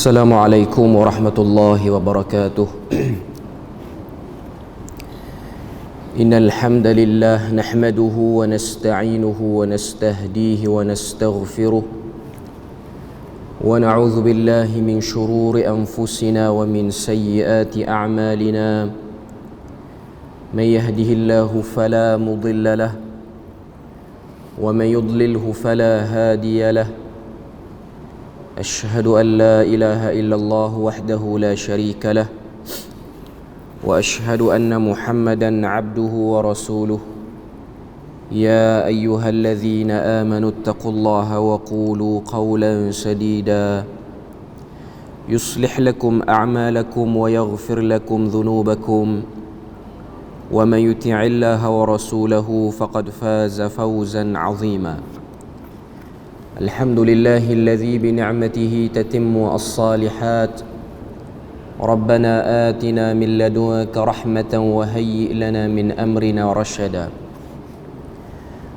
Assalamualaikum warahmatullahi wabarakatuh. Innal hamdalillah nahmaduhu wa nasta'inuhu wa nastahdihi wa nastaghfiruh wa na'udzu billahi min shururi anfusina wa min sayyiati a'malina. May yahdihillahu fala mudilla lahu wa may yudlilhu fala hadiya lahu. أشهد أن لا إله إلا الله وحده لا شريك له وأشهد أن محمدا عبده ورسوله يا أيها الذين آمنوا اتقوا الله وقولوا قولا سديدا يصلح لكم أعمالكم ويغفر لكم ذنوبكم ومن يطع الله ورسوله فقد فاز فوزا عظيما. الحمد لله الذي بنعمته تتم الصالحات ربنا آتنا من لدنك رحمة وهيئ لنا من أمرنا رشدا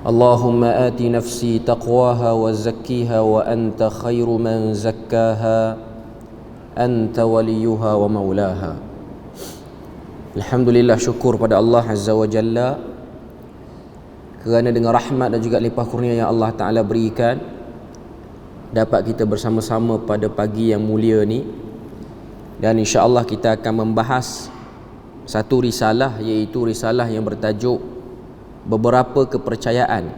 اللهم آت نفسي تقواها وزكيها وأنت خير من زكاها أنت وليها ومولاها. Alhamdulillah, syukur pada Allah Azza wa Jalla kerana dengan rahmat dan juga limpah kurnia yang Allah Ta'ala berikan dapat kita bersama-sama pada pagi yang mulia ni, dan insya-Allah kita akan membahas satu risalah, iaitu risalah yang bertajuk Beberapa Kepercayaan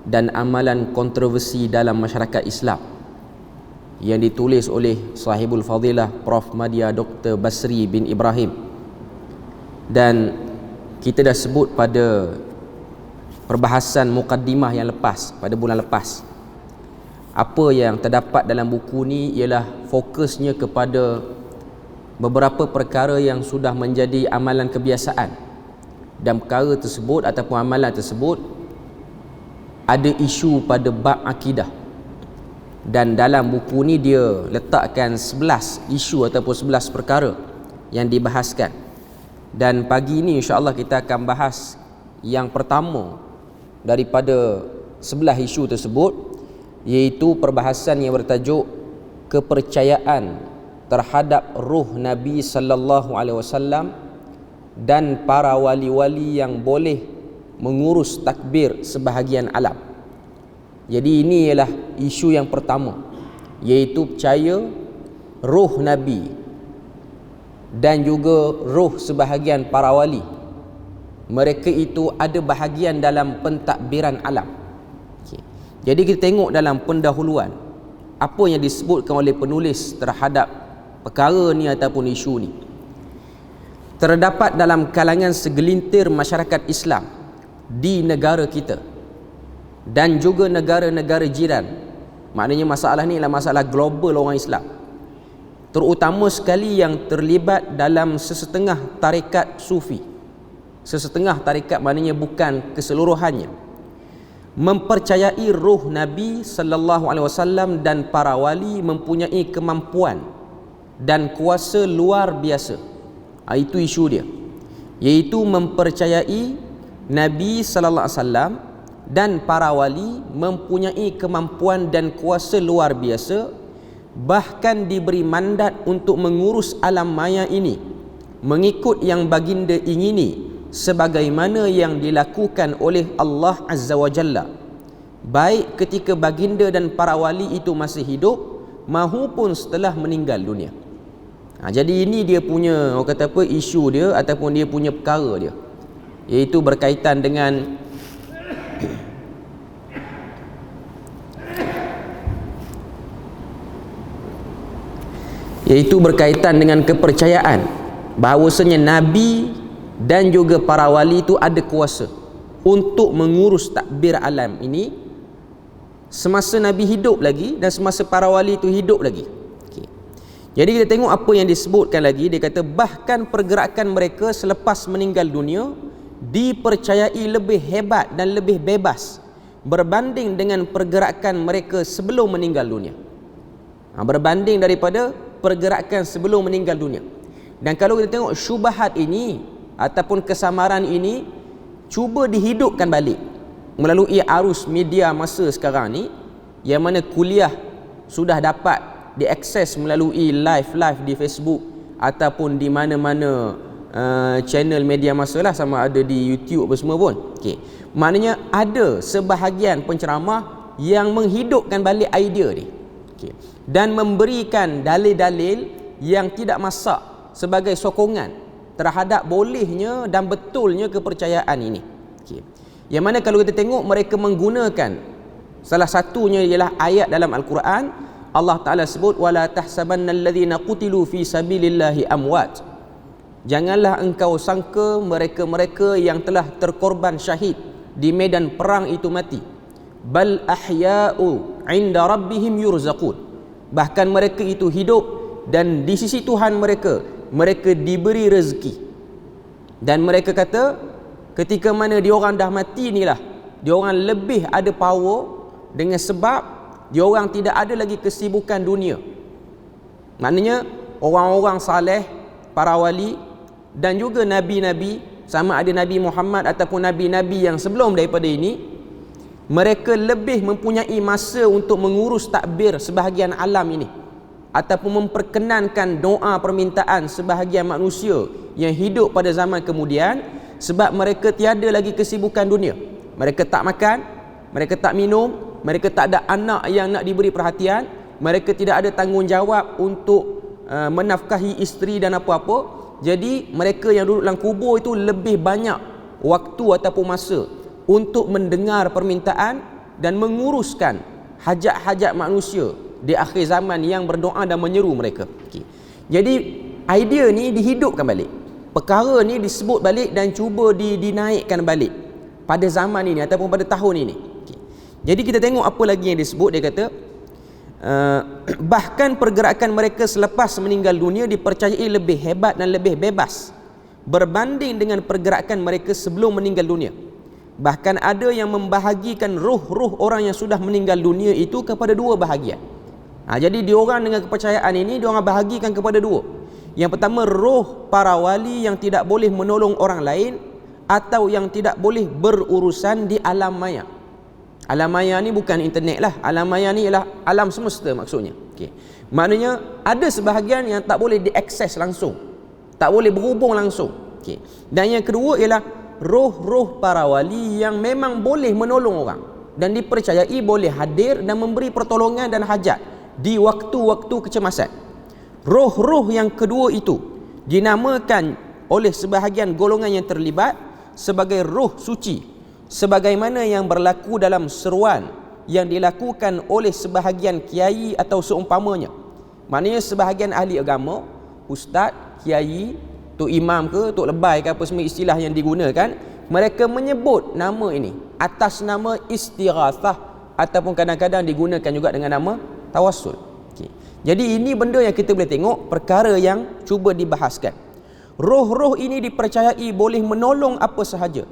dan Amalan Kontroversi dalam Masyarakat Islam, yang ditulis oleh Sahibul Fadilah Prof. Madya Dr. Basri bin Ibrahim. Dan kita dah sebut pada perbahasan mukaddimah yang lepas, pada bulan lepas, apa yang terdapat dalam buku ni ialah fokusnya kepada beberapa perkara yang sudah menjadi amalan kebiasaan, dan perkara tersebut ataupun amalan tersebut ada isu pada bab akidah. Dan dalam buku ni dia letakkan 11 isu ataupun 11 perkara yang dibahaskan. Dan pagi ni insya-Allah kita akan bahas yang pertama daripada 11 isu tersebut, iaitu perbahasan yang bertajuk kepercayaan terhadap ruh Nabi sallallahu alaihi wasallam dan para wali-wali yang boleh mengurus takbir sebahagian alam. Jadi ini ialah isu yang pertama, iaitu percaya ruh Nabi dan juga ruh sebahagian para wali, mereka itu ada bahagian dalam pentadbiran alam. Jadi kita tengok dalam pendahuluan apa yang disebutkan oleh penulis terhadap perkara ni ataupun isu ni. Terdapat dalam kalangan segelintir masyarakat Islam di negara kita dan juga negara-negara jiran. Maknanya masalah ni adalah masalah global orang Islam, terutama sekali yang terlibat dalam sesetengah tarekat sufi. Sesetengah tarekat maknanya bukan keseluruhannya, mempercayai ruh Nabi sallallahu alaihi wasallam dan para wali mempunyai kemampuan dan kuasa luar biasa. Itu isu dia, iaitu mempercayai Nabi sallallahu alaihi wasallam dan para wali mempunyai kemampuan dan kuasa luar biasa, bahkan diberi mandat untuk mengurus alam maya ini mengikut yang baginda ingini, sebagaimana yang dilakukan oleh Allah Azza wa Jalla, baik ketika baginda dan para wali itu masih hidup mahupun setelah meninggal dunia. Jadi ini dia punya, orang kata apa, isu dia ataupun dia punya perkara dia, iaitu berkaitan dengan kepercayaan bahawasanya Nabi dan juga para wali itu ada kuasa untuk mengurus takbir alam ini semasa Nabi hidup lagi dan semasa para wali itu hidup lagi. Jadi kita tengok apa yang disebutkan lagi. Dia kata bahkan pergerakan mereka selepas meninggal dunia dipercayai lebih hebat dan lebih bebas berbanding dengan pergerakan mereka sebelum meninggal dunia. Berbanding daripada pergerakan sebelum meninggal dunia. Dan kalau kita tengok syubhat ini ataupun kesamaran ini cuba dihidupkan balik melalui arus media masa sekarang ni, yang mana kuliah sudah dapat diakses melalui live di Facebook ataupun di mana-mana channel media masa lah, sama ada di YouTube apa semua pun. Okey. Maknanya ada sebahagian penceramah yang menghidupkan balik idea ni. Okey. Dan memberikan dalil-dalil yang tidak masak sebagai sokongan terhadap bolehnya dan betulnya kepercayaan ini. Okey. Yang mana kalau kita tengok, mereka menggunakan salah satunya ialah ayat dalam Al-Quran. Allah Ta'ala sebut, wala tahsabannal ladzina qutilu fi sabilillahi amwat. Janganlah engkau sangka mereka-mereka yang telah terkorban syahid di medan perang itu mati. Bal ahya'u 'inda rabbihim yurzaqun. Bahkan mereka itu hidup dan di sisi Tuhan mereka diberi rezeki. Dan mereka kata, ketika mana diorang dah mati inilah, diorang lebih ada power dengan sebab diorang tidak ada lagi kesibukan dunia. Maknanya orang-orang saleh, para wali dan juga nabi-nabi, sama ada Nabi Muhammad ataupun nabi-nabi yang sebelum daripada ini, mereka lebih mempunyai masa untuk mengurus takbir sebahagian alam ini ataupun memperkenankan doa permintaan sebahagian manusia yang hidup pada zaman kemudian, sebab mereka tiada lagi kesibukan dunia. Mereka tak makan, mereka tak minum, mereka tak ada anak yang nak diberi perhatian, mereka tidak ada tanggungjawab untuk menafkahi isteri dan apa-apa. Jadi mereka yang duduk dalam kubur itu lebih banyak waktu ataupun masa untuk mendengar permintaan dan menguruskan hajat-hajat manusia di akhir zaman yang berdoa dan menyeru mereka. Okay. Jadi idea ni dihidupkan balik, perkara ni disebut balik dan cuba dinaikkan balik pada zaman ini ataupun pada tahun ini. Okay. Jadi kita tengok apa lagi yang disebut. Dia kata bahkan pergerakan mereka selepas meninggal dunia dipercayai lebih hebat dan lebih bebas berbanding dengan pergerakan mereka sebelum meninggal dunia. Bahkan ada yang membahagikan ruh-ruh orang yang sudah meninggal dunia itu kepada dua bahagian. Jadi diorang dengan kepercayaan ini, diorang bahagikan kepada dua. Yang pertama, roh para wali yang tidak boleh menolong orang lain atau yang tidak boleh berurusan di alam maya. Alam maya ni bukan internet lah. Alam maya ni ialah alam semesta maksudnya. Okay. Maknanya ada sebahagian yang tak boleh diakses langsung, tak boleh berhubung langsung. Okay. Dan yang kedua ialah roh-roh para wali yang memang boleh menolong orang dan dipercayai boleh hadir dan memberi pertolongan dan hajat di waktu-waktu kecemasan. Roh-roh yang kedua itu dinamakan oleh sebahagian golongan yang terlibat sebagai roh suci, sebagaimana yang berlaku dalam seruan yang dilakukan oleh sebahagian kiai atau seumpamanya. Maknanya sebahagian ahli agama, ustaz, kiai, tok imam ke, tok lebay ke, apa semua istilah yang digunakan, mereka menyebut nama ini atas nama istighathah ataupun kadang-kadang digunakan juga dengan nama tawassul. Okay. Jadi ini benda yang kita boleh tengok, perkara yang cuba dibahaskan. Roh-roh ini dipercayai boleh menolong apa sahaja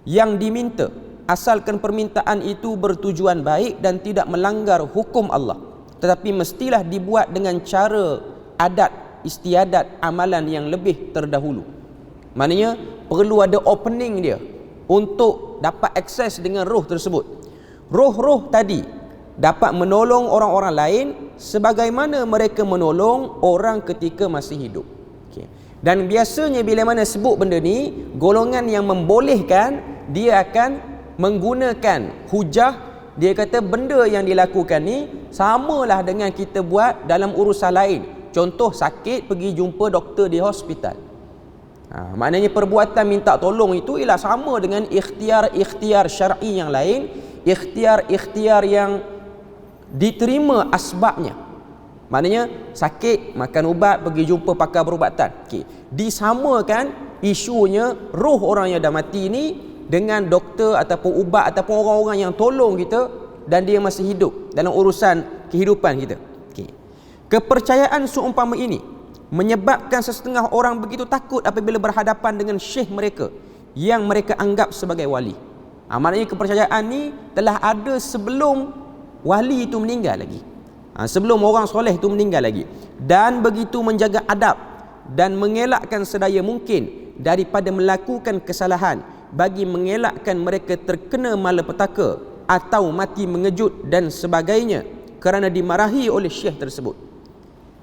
yang diminta, asalkan permintaan itu bertujuan baik dan tidak melanggar hukum Allah, tetapi mestilah dibuat dengan cara adat istiadat amalan yang lebih terdahulu. Maknanya perlu ada opening dia untuk dapat akses dengan roh tersebut. Roh-roh tadi dapat menolong orang-orang lain sebagaimana mereka menolong orang ketika masih hidup. Okay. Dan biasanya bila mana sebut benda ni, golongan yang membolehkan, dia akan menggunakan hujah. Dia kata benda yang dilakukan ni samalah dengan kita buat dalam urusan lain. Contoh sakit, pergi jumpa doktor di hospital. Maknanya perbuatan minta tolong itu ialah sama dengan ikhtiar-ikhtiar syar'i yang lain, ikhtiar-ikhtiar yang diterima asbabnya. Maknanya sakit, makan ubat, pergi jumpa pakar perubatan. Okay. Disamakan isunya roh orang yang dah mati ni dengan doktor ataupun ubat ataupun orang-orang yang tolong kita dan dia masih hidup dalam urusan kehidupan kita. Okay. Kepercayaan seumpama ini menyebabkan sesetengah orang begitu takut apabila berhadapan dengan syekh mereka yang mereka anggap sebagai wali. Maknanya kepercayaan ni telah ada sebelum wali itu meninggal lagi, sebelum orang soleh itu meninggal lagi, dan begitu menjaga adab dan mengelakkan sedaya mungkin daripada melakukan kesalahan bagi mengelakkan mereka terkena malapetaka atau mati mengejut dan sebagainya, kerana dimarahi oleh syekh tersebut.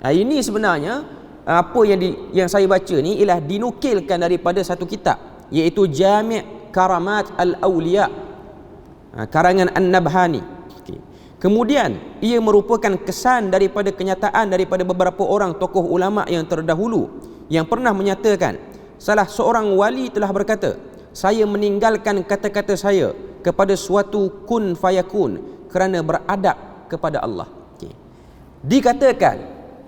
Ini sebenarnya apa yang saya baca ni ialah dinukilkan daripada satu kitab, iaitu Jami' Karamat Al-Awliya, karangan An-Nabhani. Kemudian ia merupakan kesan daripada kenyataan daripada beberapa orang tokoh ulama yang terdahulu yang pernah menyatakan salah seorang wali telah berkata, saya meninggalkan kata-kata saya kepada suatu kun fayakun kerana beradab kepada Allah. Dikatakan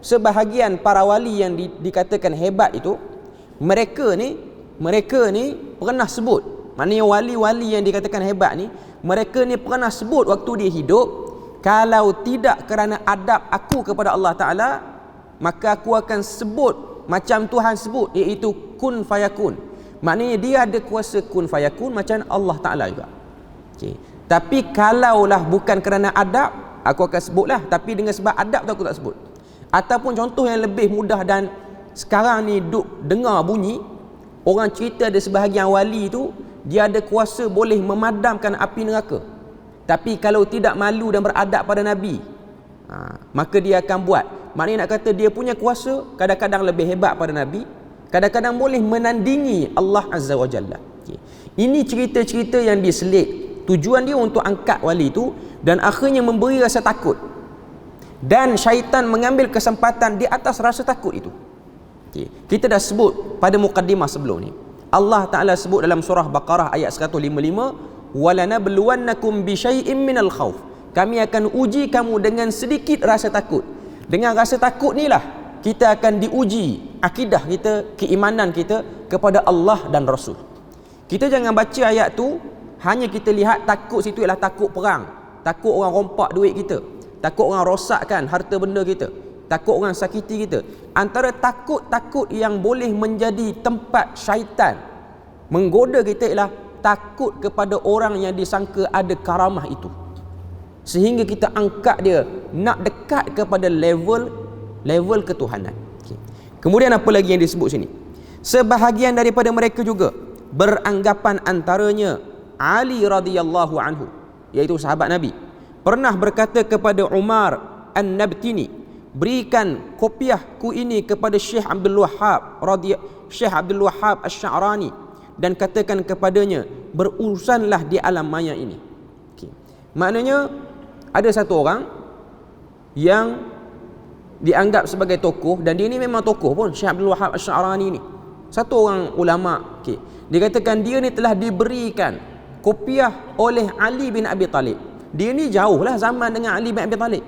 sebahagian para wali yang dikatakan hebat itu, mereka ni pernah sebut, maknanya wali-wali yang dikatakan hebat ni, mereka ni pernah sebut waktu dia hidup, kalau tidak kerana adab aku kepada Allah Ta'ala, maka aku akan sebut macam Tuhan sebut, iaitu kun fayakun. Maknanya dia ada kuasa kun fayakun macam Allah Ta'ala juga. Tapi kalaulah bukan kerana adab, aku akan sebutlah, tapi dengan sebab adab tu aku tak sebut. Ataupun contoh yang lebih mudah dan sekarang ni duk dengar bunyi, orang cerita ada sebahagian wali tu, dia ada kuasa boleh memadamkan api neraka. Tapi kalau tidak malu dan beradab pada Nabi, maka dia akan buat. Maknanya nak kata dia punya kuasa kadang-kadang lebih hebat pada Nabi, kadang-kadang boleh menandingi Allah Azza wa Jalla. Ini cerita-cerita yang diselit. Tujuan dia untuk angkat wali itu dan akhirnya memberi rasa takut. Dan syaitan mengambil kesempatan di atas rasa takut itu. Kita dah sebut pada mukaddimah sebelum ni. Allah Ta'ala sebut dalam surah Baqarah ayat 155, وَلَنَبْلُوَنَّكُمْ بِشَيْءٍ مِّنَ الْخَوْفِ, kami akan uji kamu dengan sedikit rasa takut. Dengan rasa takut inilah kita akan diuji akidah kita, keimanan kita kepada Allah dan Rasul. Kita jangan baca ayat tu hanya kita lihat takut situ ialah takut perang, takut orang rompak duit kita, takut orang rosakkan harta benda kita, takut orang sakiti kita. Antara takut-takut yang boleh menjadi tempat syaitan menggoda kita ialah takut kepada orang yang disangka ada karamah itu, sehingga kita angkat dia nak dekat kepada level ketuhanan. Kemudian apa lagi yang disebut sini? Sebahagian daripada mereka juga beranggapan antaranya Ali radhiyallahu anhu, iaitu sahabat Nabi, pernah berkata kepada Umar An-Nabtini, berikan kopiahku ini kepada Syekh Abdul Wahhab Asy-Sya'rani dan katakan kepadanya, berurusanlah di alam maya ini. Maknanya ada satu orang yang dianggap sebagai tokoh, dan dia ni memang tokoh pun, Syekh Abdul Wahhab Asy-Sya'rani ni satu orang ulama. Dikatakan dia ni telah diberikan kopiah oleh Ali bin Abi Talib. Dia ni jauhlah zaman dengan Ali bin Abi Talib.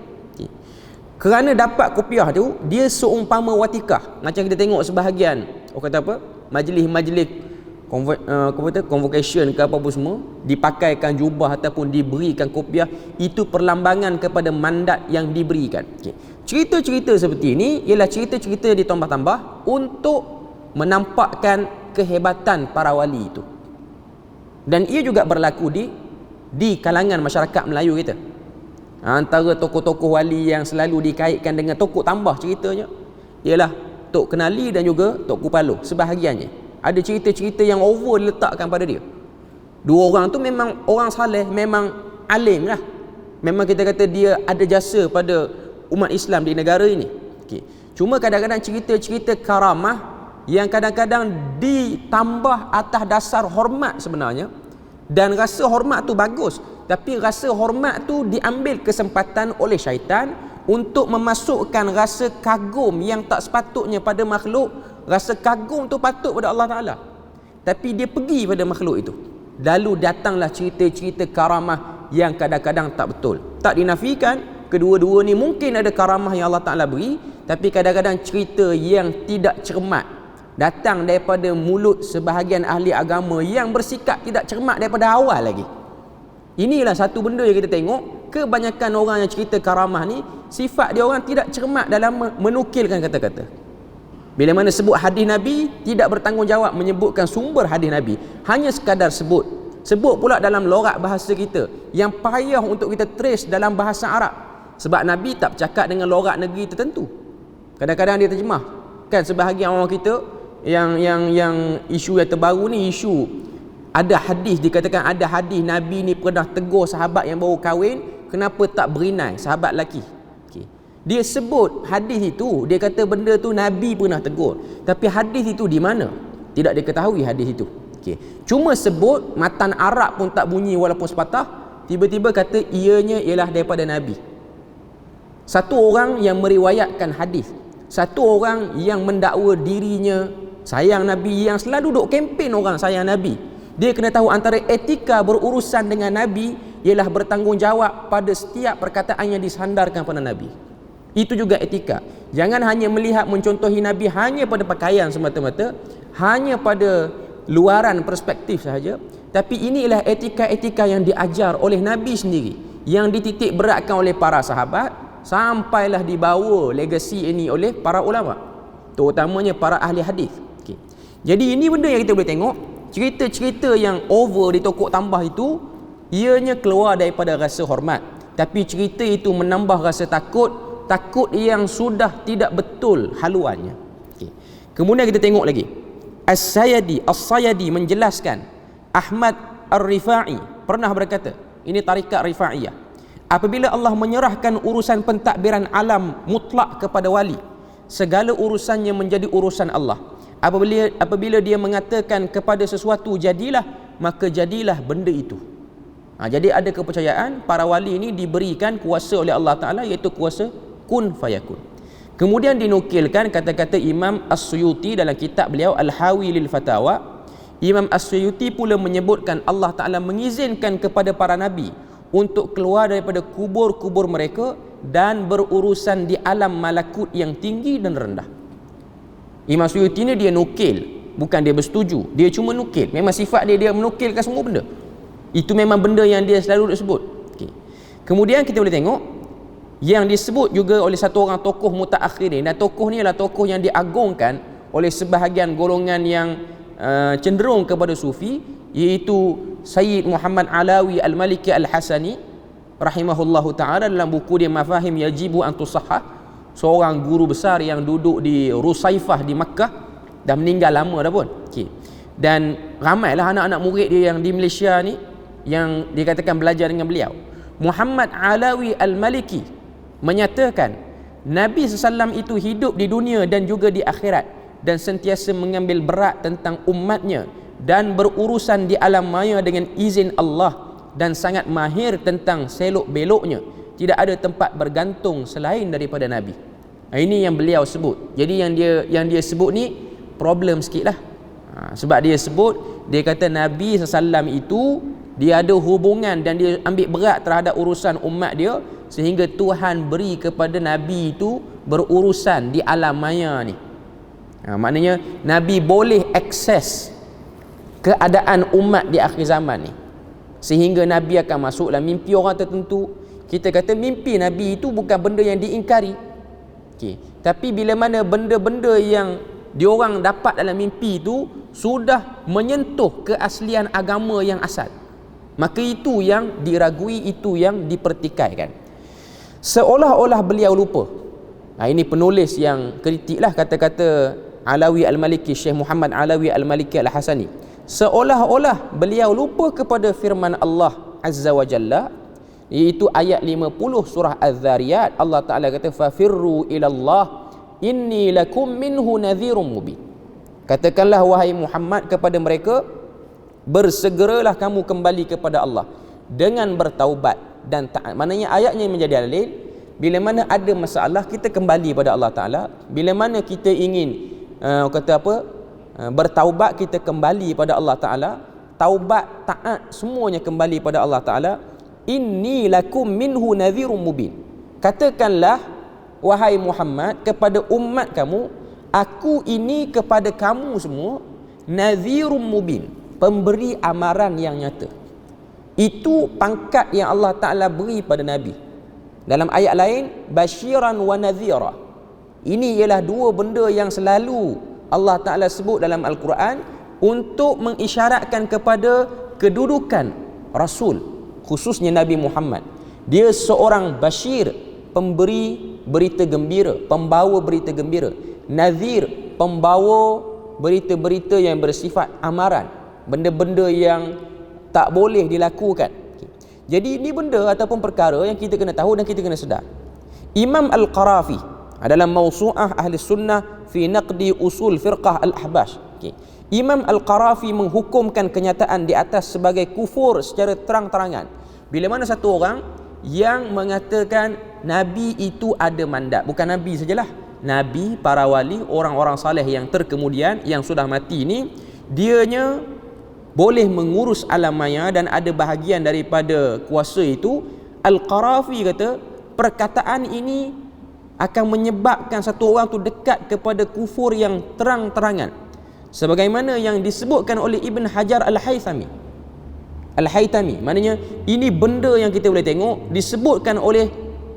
Kerana dapat kopiah tu, dia seumpama watikah. Macam kita tengok sebahagian orang kata apa, majlis-majlis convocation ke apa-apa semua, dipakaikan jubah ataupun diberikan kopiah, itu perlambangan kepada mandat yang diberikan. Cerita-cerita seperti ini ialah cerita-cerita ditambah-tambah untuk menampakkan kehebatan para wali itu. Dan ia juga berlaku di kalangan masyarakat Melayu kita. Antara tokoh-tokoh wali yang selalu dikaitkan dengan tokoh tambah ceritanya ialah Tok Kenali dan juga Tok Kupalo. Sebahagiannya ada cerita-cerita yang over diletakkan pada dia. Dua orang tu memang orang saleh, memang alim lah, memang kita kata dia ada jasa pada umat Islam di negara ini. Cuma kadang-kadang cerita-cerita karamah yang kadang-kadang ditambah atas dasar hormat sebenarnya, dan rasa hormat tu bagus, tapi rasa hormat tu diambil kesempatan oleh syaitan untuk memasukkan rasa kagum yang tak sepatutnya pada makhluk. Rasa kagum tu patut pada Allah Ta'ala, tapi dia pergi pada makhluk itu. Lalu datanglah cerita-cerita karamah yang kadang-kadang tak betul. Tak dinafikan, kedua-dua ni mungkin ada karamah yang Allah Ta'ala beri, tapi kadang-kadang cerita yang tidak cermat datang daripada mulut sebahagian ahli agama yang bersikap tidak cermat daripada awal lagi. Inilah satu benda yang kita tengok, kebanyakan orang yang cerita karamah ni, sifat dia orang tidak cermat dalam menukilkan kata-kata. Bila mana sebut hadis Nabi, tidak bertanggungjawab menyebutkan sumber hadis Nabi, hanya sekadar sebut pula dalam logat bahasa kita yang payah untuk kita trace dalam bahasa Arab, sebab Nabi tak bercakap dengan logat negeri tertentu. Kadang-kadang dia terjemah kan. Sebahagian orang kita yang isu yang terbaru ni, isu ada hadis, dikatakan ada hadis Nabi ni pernah tegur sahabat yang baru kahwin, kenapa tak berinai sahabat lelaki? Okay. Dia sebut hadis itu, dia kata benda tu Nabi pernah tegur. Tapi hadis itu di mana? Tidak diketahui hadis itu. Okay. Cuma sebut matan Arab pun tak bunyi walaupun sepatah, tiba-tiba kata ianya ialah daripada Nabi. Satu orang yang meriwayatkan hadis, satu orang yang mendakwa dirinya sayang Nabi, yang selalu duk kempen orang sayang Nabi, dia kena tahu antara etika berurusan dengan Nabi ialah bertanggungjawab pada setiap perkataan yang disandarkan pada Nabi. Itu juga etika. Jangan hanya melihat mencontohi Nabi hanya pada pakaian semata-mata, hanya pada luaran perspektif sahaja, tapi ini ialah etika-etika yang diajar oleh Nabi sendiri, yang dititik beratkan oleh para sahabat, sampailah dibawa legasi ini oleh para ulama, terutamanya para ahli hadis. Okay. Jadi ini benda yang kita boleh tengok, cerita-cerita yang over ditokok tambah itu ianya keluar daripada rasa hormat, tapi cerita itu menambah rasa takut yang sudah tidak betul haluannya. Okay. Kemudian kita tengok lagi, As-Sayadi menjelaskan, Ahmad Ar-Rifai pernah berkata, ini tarikat Rifaiyah, apabila Allah menyerahkan urusan pentadbiran alam mutlak kepada wali, segala urusannya menjadi urusan Allah. Apabila dia mengatakan kepada sesuatu jadilah, maka jadilah benda itu. Jadi ada kepercayaan para wali ini diberikan kuasa oleh Allah Ta'ala, iaitu kuasa kun fayakun. Kemudian dinukilkan kata-kata Imam As-Suyuti dalam kitab beliau Al-Hawi lil Fatawa. Imam As-Suyuti pula menyebutkan Allah Ta'ala mengizinkan kepada para nabi untuk keluar daripada kubur-kubur mereka dan berurusan di alam malakut yang tinggi dan rendah. Imam Suyuti ni dia nukil, bukan dia bersetuju, dia cuma nukil. Memang sifat dia menukilkan semua benda. Itu memang benda yang dia selalu sebut. Okay. Kemudian kita boleh tengok yang disebut juga oleh satu orang tokoh mutaakhirin, dan tokoh ni adalah tokoh yang diagungkan oleh sebahagian golongan yang cenderung kepada sufi, iaitu Sayyid Muhammad Alawi Al-Maliki Al-Hasani rahimahullahu ta'ala dalam buku dia Mafahim Yajibu an Tusahhah. Seorang guru besar yang duduk di Rusaifah di Makkah, dah meninggal lama dah pun. Okay. Dan ramailah anak-anak murid dia yang di Malaysia ni yang dikatakan belajar dengan beliau. Muhammad Alawi Al-Maliki menyatakan Nabi SAW itu hidup di dunia dan juga di akhirat, dan sentiasa mengambil berat tentang umatnya dan berurusan di alam maya dengan izin Allah, dan sangat mahir tentang selok beloknya. Tidak ada tempat bergantung selain daripada Nabi. Ini yang beliau sebut. Jadi yang dia sebut ni problem sikit lah. Sebab dia sebut, dia kata Nabi SAW itu dia ada hubungan dan dia ambil berat terhadap urusan umat dia, sehingga Tuhan beri kepada Nabi itu berurusan di alam maya ni. Maknanya Nabi boleh akses keadaan umat di akhir zaman ni, sehingga Nabi akan masuk dalam mimpi orang tertentu. Kita kata mimpi Nabi itu bukan benda yang diingkari. Okay. Tapi bila mana benda-benda yang diorang dapat dalam mimpi itu sudah menyentuh keaslian agama yang asal, maka itu yang diragui, itu yang dipertikaikan. Seolah-olah beliau lupa. Ini penulis yang kritik lah kata-kata Alawi Al-Maliki, Syekh Muhammad Alawi Al-Maliki Al-Hasani. Seolah-olah beliau lupa kepada firman Allah Azza wa Jalla, iaitu ayat 50 surah Az-Zariyat. Allah Ta'ala kata fafirru ilallah inni lakum minhu nadhirum mubin. Katakanlah wahai Muhammad kepada mereka, bersegeralah kamu kembali kepada Allah dengan bertaubat dan taat. Maknanya ayatnya menjadi dalil, bila mana ada masalah kita kembali pada Allah Ta'ala. Bila mana kita ingin bertaubat, kita kembali pada Allah Ta'ala. Taubat, taat, semuanya kembali pada Allah Ta'ala. Inni lakum minhu nadhirum mubin. Katakanlah wahai Muhammad kepada umat kamu, aku ini kepada kamu semua nadhirum mubin, pemberi amaran yang nyata. Itu pangkat yang Allah Ta'ala beri pada Nabi. Dalam ayat lain, basyiran wa nadhira. Ini ialah dua benda yang selalu Allah Ta'ala sebut dalam Al-Quran untuk mengisyaratkan kepada kedudukan Rasul, khususnya Nabi Muhammad. Dia seorang basyir, pemberi berita gembira, pembawa berita gembira. Nadhir, pembawa berita-berita yang bersifat amaran, benda-benda yang tak boleh dilakukan. Jadi ini benda ataupun perkara yang kita kena tahu dan kita kena sedar. Imam Al-Qarafi dalam Mawsu'ah Ahli Sunnah fi Naqdi Usul Firqah Al-Ahbash. Imam Al-Qarafi menghukumkan kenyataan di atas sebagai kufur secara terang-terangan. Bila mana satu orang yang mengatakan Nabi itu ada mandat, bukan Nabi sajalah, Nabi, para wali, orang-orang saleh yang terkemudian, yang sudah mati ni, dianya boleh mengurus alam maya dan ada bahagian daripada kuasa itu. Al-Qarafi kata perkataan ini akan menyebabkan satu orang tu dekat kepada kufur yang terang-terangan, sebagaimana yang disebutkan oleh Ibn Hajar Al-Haythami. Maknanya ini benda yang kita boleh tengok disebutkan oleh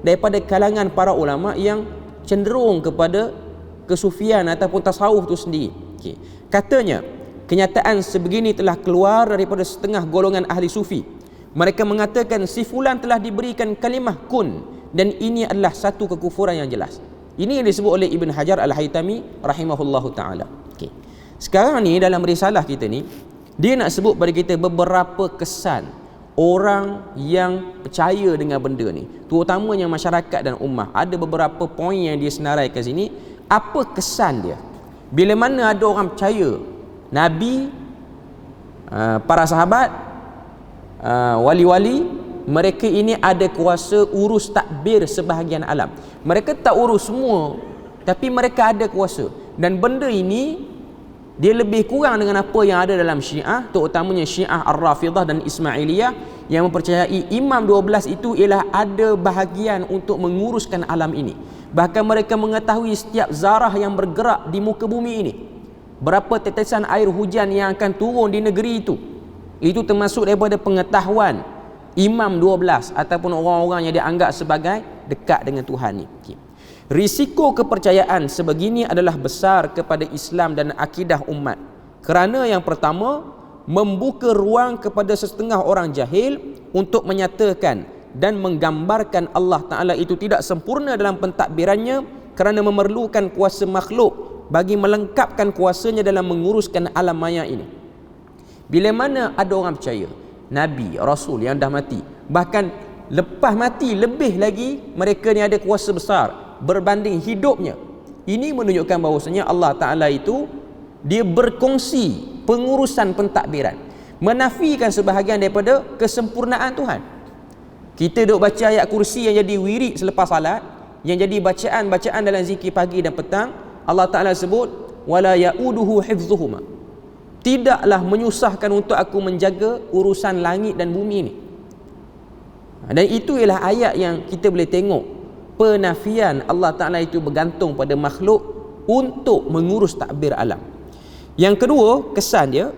daripada kalangan para ulama yang cenderung kepada kesufian ataupun tasawuf tu sendiri. Katanya kenyataan sebegini telah keluar daripada setengah golongan ahli sufi. Mereka mengatakan si fulan telah diberikan kalimah kun, dan ini adalah satu kekufuran yang jelas. Ini yang disebut oleh Ibn Hajar Al-Haytami rahimahullahu ta'ala. Sekarang ni dalam risalah kita ni, dia nak sebut pada kita beberapa kesan orang yang percaya dengan benda ni, terutamanya masyarakat dan ummah. Ada beberapa poin yang dia senaraikan sini. Apa kesan dia bila mana ada orang percaya Nabi, para sahabat, wali-wali, mereka ini ada kuasa urus takbir sebahagian alam. Mereka tak urus semua, tapi mereka ada kuasa. Dan benda ini dia lebih kurang dengan apa yang ada dalam Syiah, terutamanya Syiah Ar-Rafidah dan Ismailiyah, yang mempercayai Imam 12 itu ialah ada bahagian untuk menguruskan alam ini. Bahkan mereka mengetahui setiap zarah yang bergerak di muka bumi ini, berapa tetesan air hujan yang akan turun di negeri itu. Itu termasuk daripada pengetahuan Imam 12 ataupun orang-orang yang dianggap sebagai dekat dengan Tuhan ni. Risiko kepercayaan sebegini adalah besar kepada Islam dan akidah umat. Kerana yang pertama, membuka ruang kepada setengah orang jahil untuk menyatakan dan menggambarkan Allah Ta'ala itu tidak sempurna dalam pentadbirannya, kerana memerlukan kuasa makhluk bagi melengkapkan kuasanya dalam menguruskan alam maya ini. Bila mana ada orang percaya Nabi, Rasul yang dah mati, bahkan lepas mati lebih lagi mereka ni ada kuasa besar berbanding hidupnya, ini menunjukkan bahawasanya Allah Ta'ala itu dia berkongsi pengurusan pentadbiran, menafikan sebahagian daripada kesempurnaan Tuhan. Kita duk baca ayat kursi yang jadi wirid selepas salat, yang jadi bacaan-bacaan dalam zikir pagi dan petang, Allah Ta'ala sebut wala ya'uduhu hifzuhuma, tidaklah menyusahkan untuk aku menjaga urusan langit dan bumi ini. Dan itu ialah ayat yang kita boleh tengok penafian Allah Ta'ala itu bergantung pada makhluk untuk mengurus takbir alam. Yang kedua, kesan dia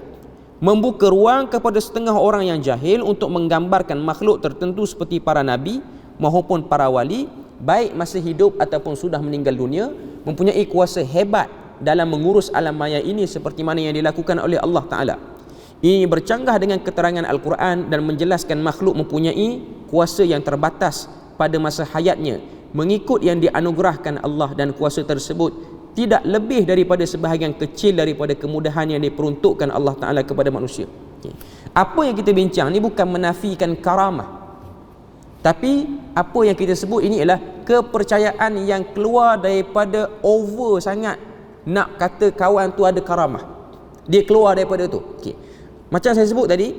membuka ruang kepada setengah orang yang jahil untuk menggambarkan makhluk tertentu seperti para nabi maupun para wali, baik masa hidup ataupun sudah meninggal dunia, mempunyai kuasa hebat dalam mengurus alam maya ini seperti mana yang dilakukan oleh Allah Ta'ala. Ini bercanggah dengan keterangan Al-Quran dan menjelaskan makhluk mempunyai kuasa yang terbatas pada masa hayatnya mengikut yang dianugerahkan Allah, dan kuasa tersebut tidak lebih daripada sebahagian kecil daripada kemudahan yang diperuntukkan Allah Ta'ala kepada manusia. Apa yang kita bincang ni bukan menafikan karamah, tapi apa yang kita sebut ini ialah kepercayaan yang keluar daripada over sangat nak kata kawan tu ada karamah. Dia keluar daripada tu. Macam saya sebut tadi,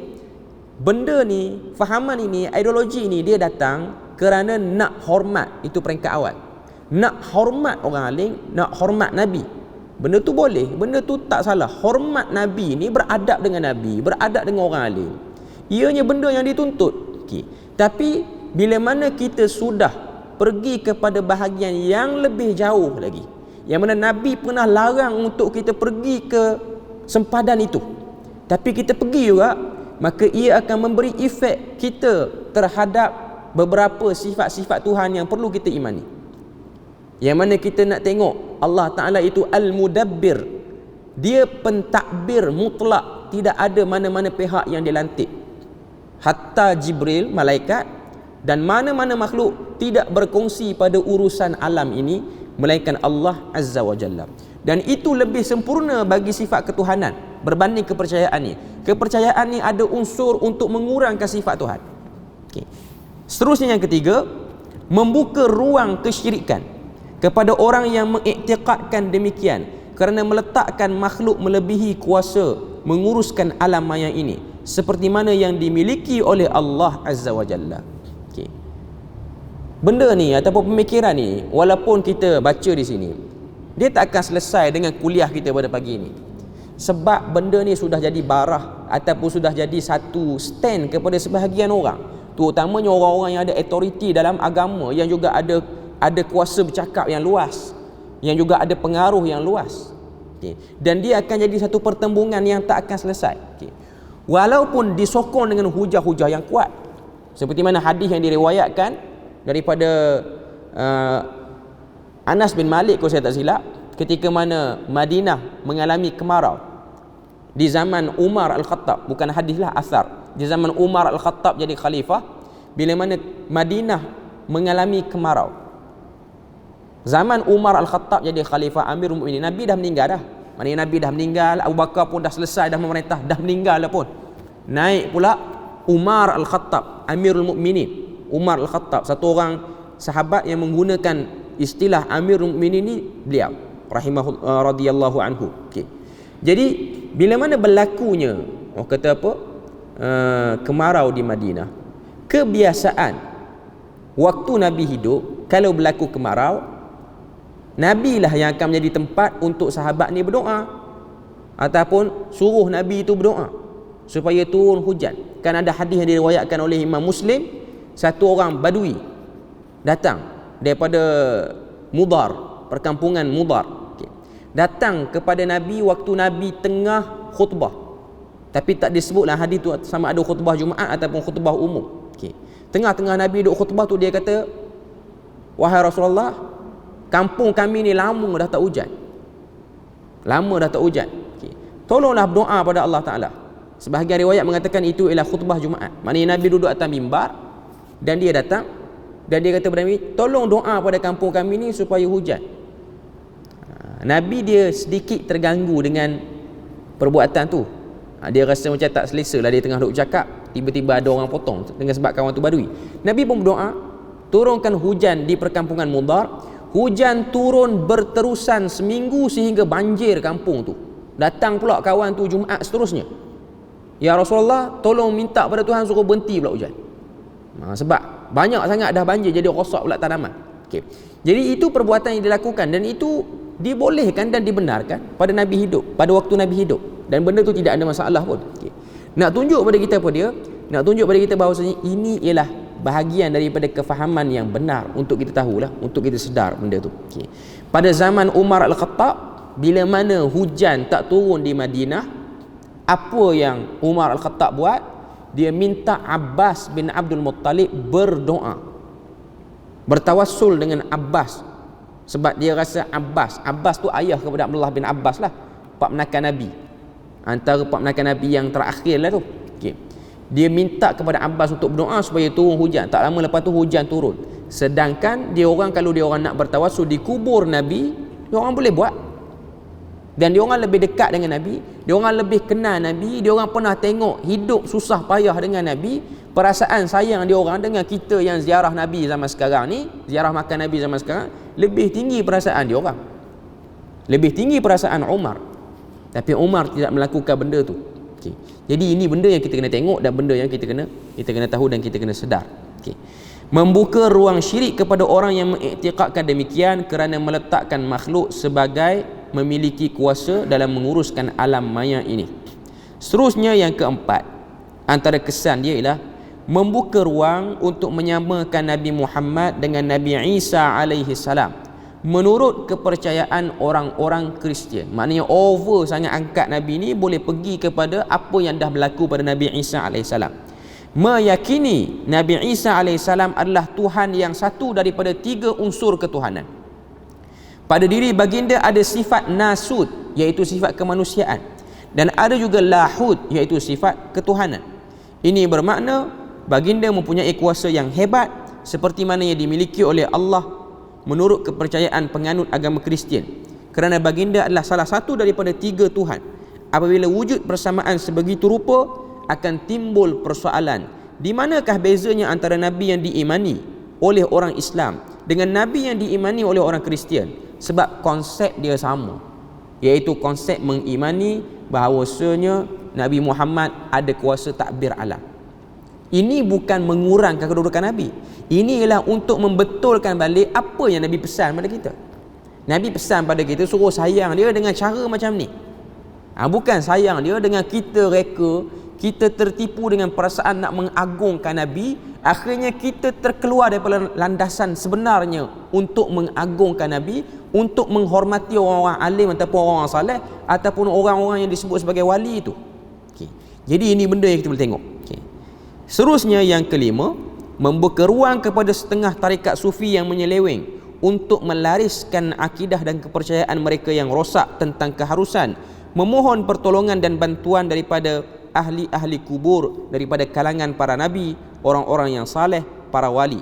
benda ni, fahaman ini, ideologi ini dia datang kerana nak hormat. Itu peringkat awal. Nak hormat orang alim, nak hormat Nabi. Benda tu boleh, benda tu tak salah. Hormat Nabi ni, beradab dengan Nabi, beradab dengan orang alim, ianya benda yang dituntut. Tapi bila mana kita sudah pergi kepada bahagian yang lebih jauh lagi, yang mana Nabi pernah larang untuk kita pergi ke sempadan itu, tapi kita pergi juga, maka ia akan memberi efek kita terhadap beberapa sifat-sifat Tuhan yang perlu kita imani. Yang mana kita nak tengok Allah Ta'ala itu Al-Mudabbir, dia pentadbir mutlak, tidak ada mana-mana pihak yang dilantik. Hatta Jibril, malaikat, dan mana-mana makhluk tidak berkongsi pada urusan alam ini melainkan Allah Azza wa Jalla. Dan itu lebih sempurna bagi sifat ketuhanan berbanding kepercayaan ni. Kepercayaan ni ada unsur untuk mengurangkan sifat Tuhan. Seterusnya yang ketiga, membuka ruang kesyirikan kepada orang yang mengiktikadkan demikian kerana meletakkan makhluk melebihi kuasa menguruskan alam maya ini seperti mana yang dimiliki oleh Allah Azza wa Jalla. Okay. Benda ni ataupun pemikiran ni, walaupun kita baca di sini, dia tak akan selesai dengan kuliah kita pada pagi ini. Sebab benda ni sudah jadi barah ataupun sudah jadi satu stand kepada sebahagian orang, terutamanya orang-orang yang ada authority dalam agama, yang juga ada kuasa bercakap yang luas, yang juga ada pengaruh yang luas. Okay. Dan dia akan jadi satu pertembungan yang tak akan selesai. Okay. Walaupun disokong dengan hujah-hujah yang kuat, seperti mana hadis yang diriwayatkan daripada Anas bin Malik, kalau saya tak silap, ketika mana Madinah mengalami kemarau di zaman Umar Al-Khattab, bukan hadis lah, asar, di zaman Umar Al-Khattab jadi khalifah, bila mana Madinah mengalami kemarau. Zaman Umar Al-Khattab jadi khalifah Amirul Mukminin, Nabi dah meninggal dah. Maknanya Nabi dah meninggal, Abu Bakar pun dah selesai dah memerintah, dah meninggal dah pun. Naik pula Umar Al-Khattab, Amirul Mukminin. Umar Al-Khattab, satu orang sahabat yang menggunakan istilah Amirul Mukminin ni beliau radhiyallahu anhu. Okay. Jadi bila mana berlakunya kata apa kemarau di Madinah, kebiasaan waktu Nabi hidup, kalau berlaku kemarau, Nabi lah yang akan menjadi tempat untuk sahabat ni berdoa, ataupun suruh Nabi itu berdoa supaya turun hujan. Kan ada hadis yang diriwayatkan oleh Imam Muslim, satu orang Badui datang daripada Mudar, perkampungan Mudar, okay, datang kepada Nabi waktu Nabi tengah khutbah, tapi tak disebutlah hadis tu sama ada khutbah Jumaat ataupun khutbah umum. Okay. Tengah-tengah Nabi duduk khutbah tu, dia kata, wahai Rasulullah, kampung kami ni lama dah tak hujan, okay, tolonglah berdoa pada Allah Ta'ala. Sebahagian riwayat mengatakan itu ialah khutbah Jumaat, maknanya Nabi duduk atas mimbar dan dia datang dan dia kata kepada Nabi, tolong doa pada kampung kami ni supaya hujan. Nabi dia sedikit terganggu dengan perbuatan tu. Dia rasa macam tak selesa lah, dia tengah duduk cakap, tiba-tiba ada orang potong dengan sebab kawan tu Badui. Nabi pun berdoa, turunkan hujan di perkampungan Mudar. Hujan turun berterusan seminggu sehingga banjir kampung tu. Datang pula kawan tu Jumaat seterusnya, ya Rasulullah, tolong minta pada Tuhan suruh berhenti pula hujan. Sebab banyak sangat dah banjir, jadi rosak pula tanaman. Okay. Jadi itu perbuatan yang dilakukan, dan itu dibolehkan dan dibenarkan pada Nabi hidup, pada waktu Nabi hidup, dan benda tu tidak ada masalah pun. Okay. Nak tunjuk pada kita apa dia? Nak tunjuk pada kita bahawasanya ini ialah bahagian daripada kefahaman yang benar untuk kita tahulah, untuk kita sedar benda tu. Okay. Pada zaman Umar Al-Khattab, bila mana hujan tak turun di Madinah, apa yang Umar Al-Khattab buat? Dia minta Abbas bin Abdul Muttalib berdoa, bertawassul dengan Abbas, sebab dia rasa Abbas tu ayah kepada Abdullah bin Abbas lah, pak menakan Nabi, antara pak menakan Nabi yang terakhir lah tu. Okay. Dia minta kepada Abbas untuk berdoa supaya turun hujan. Tak lama lepas tu hujan turun. Sedangkan dia orang, kalau dia orang nak bertawassul di kubur Nabi, dia orang boleh buat. Dan dia orang lebih dekat dengan Nabi, dia orang lebih kenal Nabi, dia orang pernah tengok hidup susah payah dengan Nabi. Perasaan sayang dia orang dengan kita yang ziarah Nabi zaman sekarang ni, ziarah makan Nabi zaman sekarang, lebih tinggi perasaan dia orang, lebih tinggi perasaan Umar. Tapi Umar tidak melakukan benda tu. Okay. Jadi ini benda yang kita kena tengok, dan benda yang kita kena tahu dan kita kena sedar. Okay. Membuka ruang syirik kepada orang yang mengiktikadkan demikian kerana meletakkan makhluk sebagai memiliki kuasa dalam menguruskan alam maya ini. Seterusnya yang keempat, antara kesan dia ialah membuka ruang untuk menyamakan Nabi Muhammad dengan Nabi Isa alaihi salam menurut kepercayaan orang-orang Kristian. Maknanya over sangat angkat Nabi ni boleh pergi kepada apa yang dah berlaku pada Nabi Isa AS. Meyakini Nabi Isa AS adalah Tuhan yang satu daripada 3 unsur ketuhanan. Pada diri baginda ada sifat nasud, iaitu sifat kemanusiaan, dan ada juga lahud, iaitu sifat ketuhanan. Ini bermakna baginda mempunyai kuasa yang hebat seperti mana yang dimiliki oleh Allah menurut kepercayaan penganut agama Kristian, kerana baginda adalah salah satu daripada 3 Tuhan. Apabila wujud persamaan sebegitu rupa, akan timbul persoalan di manakah bezanya antara Nabi yang diimani oleh orang Islam dengan Nabi yang diimani oleh orang Kristian? Sebab konsep dia sama, iaitu konsep mengimani bahawasanya Nabi Muhammad ada kuasa takbir alam. Ini bukan mengurangkan kedudukan Nabi. Ini ialah untuk membetulkan balik apa yang Nabi pesan pada kita. Nabi pesan pada kita suruh sayang dia dengan cara macam ni. Bukan sayang dia dengan kita reka, kita tertipu dengan perasaan nak mengagungkan Nabi, akhirnya kita terkeluar daripada landasan sebenarnya untuk mengagungkan Nabi, untuk menghormati orang-orang alim ataupun orang-orang saleh ataupun orang-orang yang disebut sebagai wali itu. Okay. Jadi ini benda yang kita boleh tengok. Okay. Seterusnya yang kelima, membuka ruang kepada setengah tarikat sufi yang menyeleweng untuk melariskan akidah dan kepercayaan mereka yang rosak tentang keharusan memohon pertolongan dan bantuan daripada ahli-ahli kubur, daripada kalangan para nabi, orang-orang yang saleh, para wali.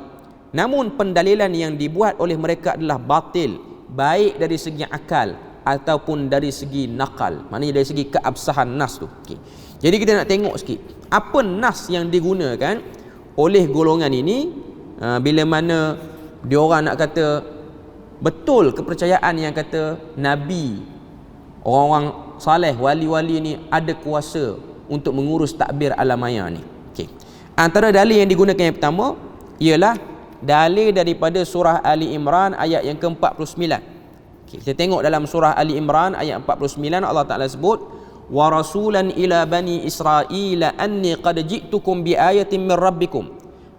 Namun pendalilan yang dibuat oleh mereka adalah batil, baik dari segi akal ataupun dari segi nakal, maknanya dari segi keabsahan nas tu. Okay. Jadi kita nak tengok sikit apa nas yang digunakan oleh golongan ini bila mana diorang nak kata betul kepercayaan yang kata nabi, orang-orang saleh, wali-wali ni ada kuasa untuk mengurus takbir alam maya ni. Okay. Antara dalil yang digunakan yang pertama ialah dalil daripada surah Ali Imran ayat yang ke-49. Okay. Kita tengok dalam surah Ali Imran ayat 49, Allah Ta'ala sebut, wa rasulan ila bani Israila anni qad ji'tukum bi ayatin min rabbikum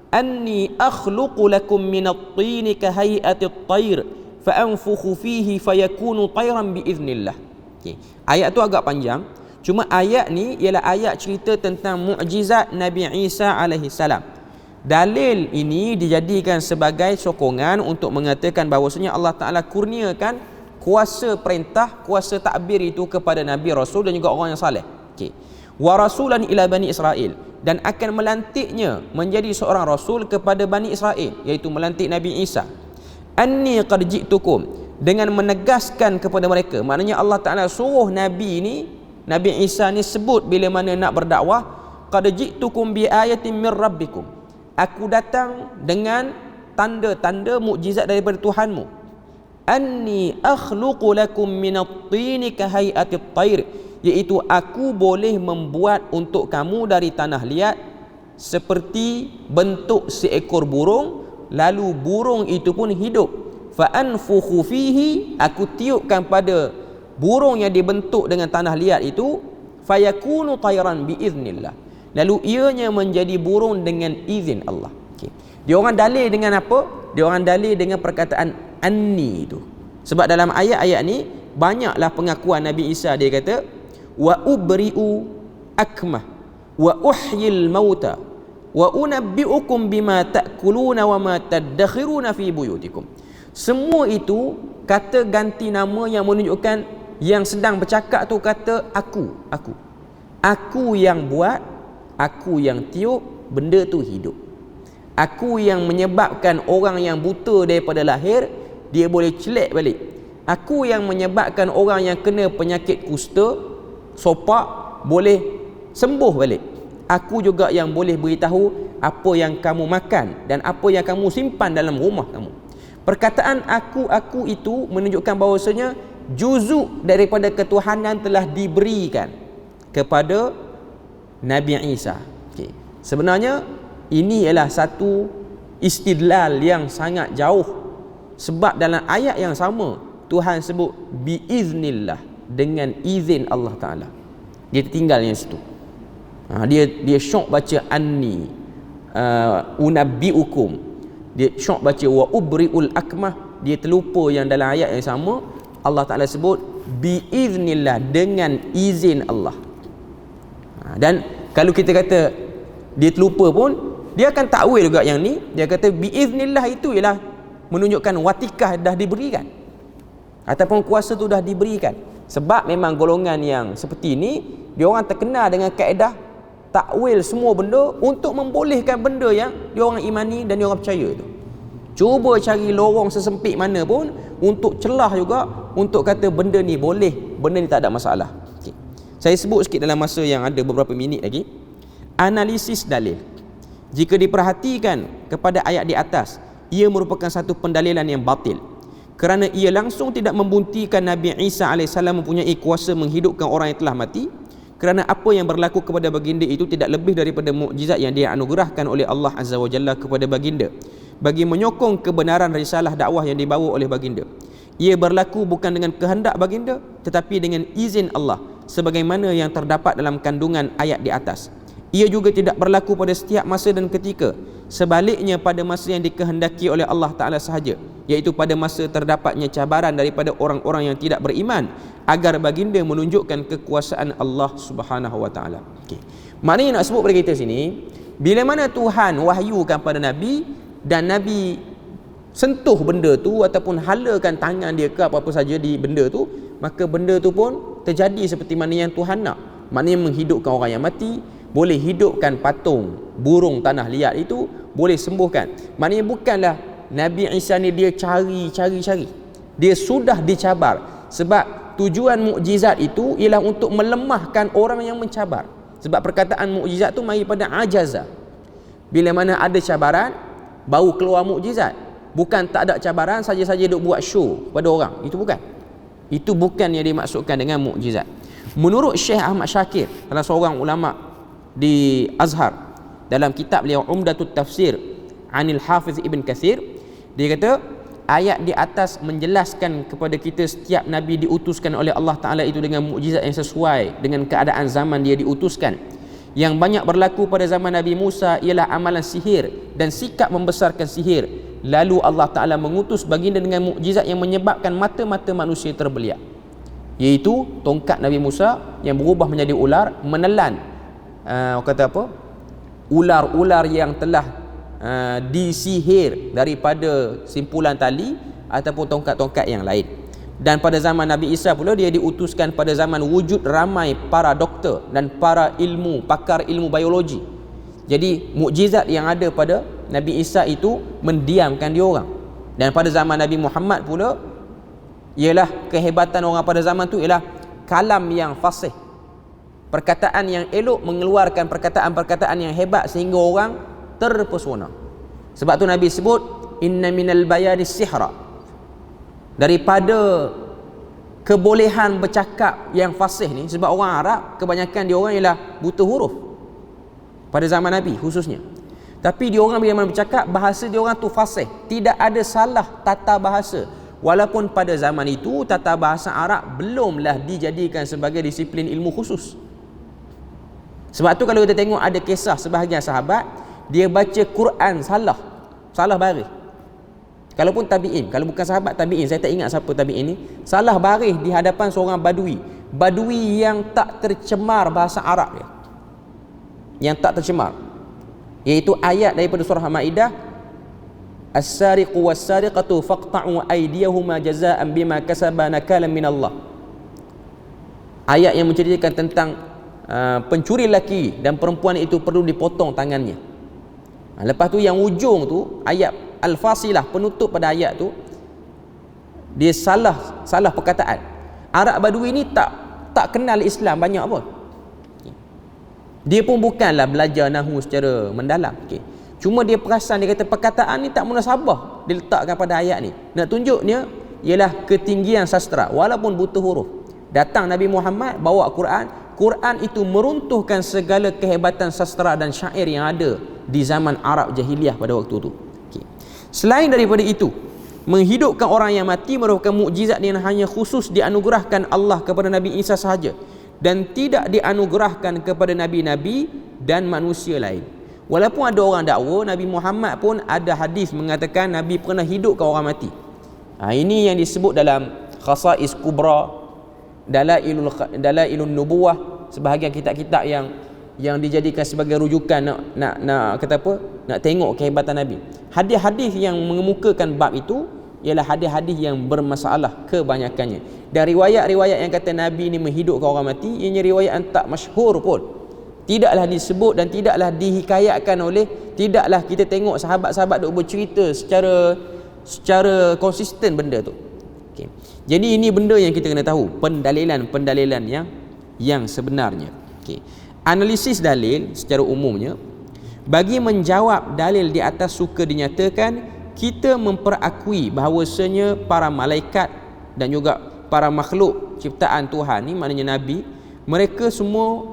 anni akhluqu lakum minat tini ka hay'ati at-tayr fa anfukhu fihi fayakunu tayran bi idznillah. Okay. Ayat tu agak panjang, cuma ayat ni ialah ayat cerita tentang mukjizat Nabi Isa alaihi salam. Dalil ini dijadikan sebagai sokongan untuk mengatakan bahawasanya Allah Ta'ala kurniakan kuasa perintah, kuasa takbir itu kepada Nabi, Rasul dan juga orang yang saleh. Okay. Wa rasulan ila bani Israel, dan akan melantiknya menjadi seorang rasul kepada Bani Israel, iaitu melantik Nabi Isa. Anni qad ji'tukum, dengan menegaskan kepada mereka, maknanya Allah Ta'ala suruh Nabi ni, Nabi Isa ni sebut bila mana nak berdakwah, qad ji'tukum bi ayatin min rabbikum, aku datang dengan tanda-tanda mukjizat daripada Tuhanmu. Anni akhluqu lakum minat tini ka hay'ati at-tayr, iaitu aku boleh membuat untuk kamu dari tanah liat seperti bentuk seekor burung, lalu burung itu pun hidup. Fa anfukhu fihi, aku tiupkan pada burung yang dibentuk dengan tanah liat itu, fayakunu tayran biiznillah, lalu ianya menjadi burung dengan izin Allah. Okay. Dia orang dalil dengan apa? Dia orang dalil dengan perkataan anni itu. Sebab dalam ayat-ayat ni banyaklah pengakuan Nabi Isa, dia kata wa ubri'u akmah wa uhyil mauta wa unabbi'ukum bima ta'kuluna wa ma tadakhiruna fi buyutikum. Semua itu kata ganti nama yang menunjukkan yang sedang bercakap tu kata aku yang buat, aku yang tiup benda tu hidup, aku yang menyebabkan orang yang buta daripada lahir dia boleh celek balik, aku yang menyebabkan orang yang kena penyakit kusta, sopak boleh sembuh balik, aku juga yang boleh beritahu apa yang kamu makan dan apa yang kamu simpan dalam rumah kamu. Perkataan aku itu menunjukkan bahawasanya juzuk daripada ketuhanan telah diberikan kepada Nabi Isa. Okay. Sebenarnya ini ialah satu istidlal yang sangat jauh, sebab dalam ayat yang sama Tuhan sebut biiznillah, dengan izin Allah Ta'ala. Dia tinggal yang situ. Dia syok baca anni unabbi'ukum, dia syok baca wa ubri'ul akmah, dia terlupa yang dalam ayat yang sama Allah Ta'ala sebut biiznillah, dengan izin Allah. Dan kalau kita kata dia terlupa pun, dia akan takwil juga yang ni, dia kata biiznillah itu ialah menunjukkan watikah dah diberikan ataupun kuasa tu dah diberikan. Sebab memang golongan yang seperti ni dia orang terkenal dengan kaedah takwil semua benda untuk membolehkan benda yang dia orang imani dan dia orang percaya itu. Cuba cari lorong sesempit mana pun untuk celah juga, untuk kata benda ni boleh, benda ni tak ada masalah. Saya sebut sikit dalam masa yang ada beberapa minit lagi. Analisis dalil. Jika diperhatikan kepada ayat di atas, ia merupakan satu pendalilan yang batil, kerana ia langsung tidak membuktikan Nabi Isa AS mempunyai kuasa menghidupkan orang yang telah mati, kerana apa yang berlaku kepada baginda itu tidak lebih daripada mukjizat yang dia anugerahkan oleh Allah Azza wa Jalla kepada baginda bagi menyokong kebenaran risalah dakwah yang dibawa oleh baginda. Ia berlaku bukan dengan kehendak baginda, tetapi dengan izin Allah, sebagaimana yang terdapat dalam kandungan ayat di atas. Ia juga tidak berlaku pada setiap masa dan ketika, sebaliknya pada masa yang dikehendaki oleh Allah Ta'ala sahaja, iaitu pada masa terdapatnya cabaran daripada orang-orang yang tidak beriman, agar baginda menunjukkan kekuasaan Allah Subhanahu wa Ta'ala. Maknanya nak sebut pada kita sini, bila mana Tuhan wahyukan pada Nabi dan Nabi sentuh benda tu ataupun halakan tangan dia ke apa-apa saja di benda tu, maka benda tu pun terjadi seperti mana yang Tuhan nak. Maknanya menghidupkan orang yang mati, boleh hidupkan patung burung tanah liat itu, boleh sembuhkan. Maknanya bukanlah Nabi Isa ni dia cari. Dia sudah dicabar. Sebab tujuan mukjizat itu ialah untuk melemahkan orang yang mencabar. Sebab perkataan mukjizat tu mari pada ajaza. Bila mana ada cabaran, baru keluar mukjizat. Bukan tak ada cabaran, saja-saja duk buat show pada orang. Itu bukan. Itu bukan yang dimaksudkan dengan mukjizat. Menurut Syekh Ahmad Syakir, salah seorang ulama di Azhar, dalam kitab beliau Umdatut Tafsir Anil Hafiz Ibn Kathir, dia kata ayat di atas menjelaskan kepada kita setiap Nabi diutuskan oleh Allah Ta'ala itu dengan mukjizat yang sesuai dengan keadaan zaman dia diutuskan. Yang banyak berlaku pada zaman Nabi Musa ialah amalan sihir dan sikap membesarkan sihir. Lalu Allah Ta'ala mengutus baginda dengan mukjizat yang menyebabkan mata-mata manusia terbeliak, iaitu tongkat Nabi Musa yang berubah menjadi ular, menelan ular-ular yang telah disihir daripada simpulan tali ataupun tongkat-tongkat yang lain. Dan pada zaman Nabi Isa pula, dia diutuskan pada zaman wujud ramai para doktor dan para pakar ilmu biologi. Jadi mukjizat yang ada pada Nabi Isa itu mendiamkan dia orang. Dan pada zaman Nabi Muhammad pula, ialah kehebatan orang pada zaman tu ialah kalam yang fasih, perkataan yang elok, mengeluarkan perkataan-perkataan yang hebat sehingga orang terpesona. Sebab tu Nabi sebut inna minal bayani sihra, daripada kebolehan bercakap yang fasih ni. Sebab orang Arab kebanyakan dia orang ialah buta huruf pada zaman Nabi khususnya. Tapi dia orang bila mana bercakap, bahasa dia orang tu fasih, tidak ada salah tata bahasa. Walaupun pada zaman itu tata bahasa Arab belumlah dijadikan sebagai disiplin ilmu khusus. Sebab tu kalau kita tengok ada kisah sebahagian sahabat, dia baca Quran salah baris. Kalaupun tabi'in, kalau bukan sahabat tabi'in, saya tak ingat siapa tabi'in ni, salah baris di hadapan seorang badui yang tak tercemar bahasa Arab dia, yang tak tercemar, iaitu ayat daripada surah Al-Maidah, as-sariqu was-sariqatu faqta'u aydiyahuma jazaa'an bima kasaba nakalan minallah. Ayat yang menceritakan tentang pencuri lelaki dan perempuan itu perlu dipotong tangannya. Lepas tu yang ujung tu ayat Al-Fasilah, penutup pada ayat tu, dia salah perkataan. Arab Badui ni tak kenal Islam banyak pun. Dia pun bukanlah belajar nahu secara mendalam. Cuma dia perasan, dia kata perkataan ni tak munasabah diletakkan pada ayat ni. Nak tunjuknya ialah ketinggian sastra walaupun buta huruf. Datang Nabi Muhammad bawa Quran itu meruntuhkan segala kehebatan sastra dan syair yang ada di zaman Arab jahiliyah pada waktu itu. Selain daripada itu, menghidupkan orang yang mati merupakan mukjizat yang hanya khusus dianugerahkan Allah kepada Nabi Isa sahaja dan tidak dianugerahkan kepada nabi-nabi dan manusia lain. Walaupun ada orang dakwa Nabi Muhammad pun ada hadis mengatakan Nabi pernah hidupkan orang mati. Ini yang disebut dalam Khasa'is Kubra, Dalailun Nubuwah, sebahagian kitab-kitab yang dijadikan sebagai rujukan nak tengok kehebatan Nabi. Hadis-hadis yang mengemukakan bab itu ialah hadis-hadis yang bermasalah kebanyakannya. Dan riwayat-riwayat yang kata Nabi ni menghidupkan orang mati, ianya riwayat yang tak masyhur pun. Tidaklah disebut dan tidaklah dihikayatkan oleh, tidaklah kita tengok sahabat-sahabat duk bercerita secara konsisten benda tu. Jadi ini benda yang kita kena tahu, pendalilan yang sebenarnya. Analisis dalil secara umumnya Bagi menjawab dalil di atas suka dinyatakan, kita memperakui bahawasanya para malaikat dan juga para makhluk ciptaan Tuhan ni, maknanya Nabi, mereka semua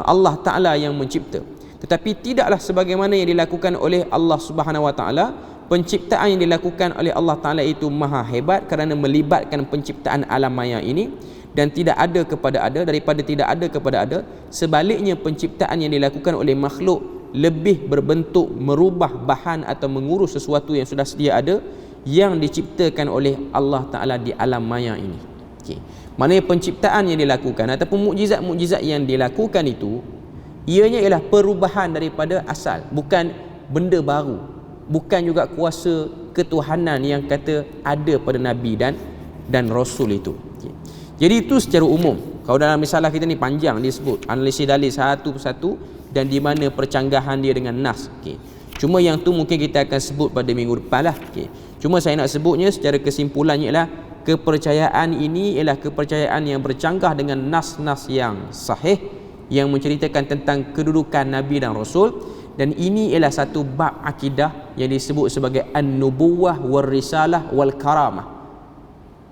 Allah Ta'ala yang mencipta. Tetapi tidaklah sebagaimana yang dilakukan oleh Allah Subhanahu Wa Ta'ala. Penciptaan yang dilakukan oleh Allah Ta'ala itu maha hebat kerana melibatkan penciptaan alam maya ini, dan tidak ada kepada ada, daripada tidak ada kepada ada. Sebaliknya, penciptaan yang dilakukan oleh makhluk lebih berbentuk merubah bahan atau mengurus sesuatu yang sudah sedia ada, yang diciptakan oleh Allah Ta'ala di alam maya ini. Okay. Maknanya penciptaan yang dilakukan ataupun mukjizat-mukjizat yang dilakukan itu, ianya ialah perubahan daripada asal, bukan benda baru, bukan juga kuasa ketuhanan yang kata ada pada Nabi dan Rasul itu. Okay. Jadi itu secara umum. Kalau dalam risalah kita ni panjang disebut analisis dalil satu persatu dan di mana percanggahan dia dengan nas. Okay. Cuma yang tu mungkin kita akan sebut pada minggu depan lah. Okay. Cuma saya nak sebutnya secara kesimpulannya ialah kepercayaan ini ialah kepercayaan yang bercanggah dengan nas-nas yang sahih yang menceritakan tentang kedudukan Nabi dan Rasul, dan ini ialah satu bab akidah yang disebut sebagai an-nubuwah wal risalah wal karamah,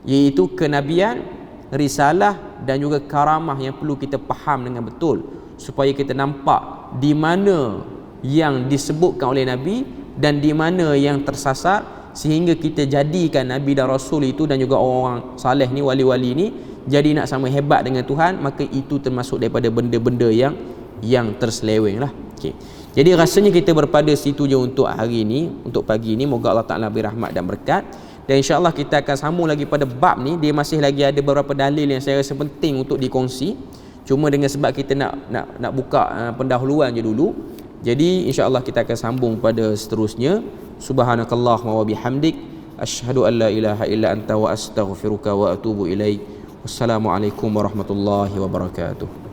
iaitu kenabian, risalah dan juga karamah yang perlu kita faham dengan betul supaya kita nampak di mana yang disebutkan oleh Nabi dan di mana yang tersasar, sehingga kita jadikan Nabi dan Rasul itu dan juga orang-orang saleh ni, wali-wali ni, jadi nak sama hebat dengan Tuhan. Maka itu termasuk daripada benda-benda yang terseleweng lah. Okay. Jadi rasanya kita berpada situ je untuk hari ini, untuk pagi ini. Moga Allah Ta'ala beri rahmat dan berkat. Dan insyaAllah kita akan sambung lagi pada bab ni. Dia masih lagi ada beberapa dalil yang saya rasa penting untuk dikongsi. Cuma dengan sebab kita nak buka pendahuluan je dulu, jadi insyaAllah kita akan sambung pada seterusnya. Subhanakallahumma wa bihamdik, asyhadu an la ilaha illa anta wa astaghfiruka wa atubu ilaik. Wassalamualaikum warahmatullahi wabarakatuh.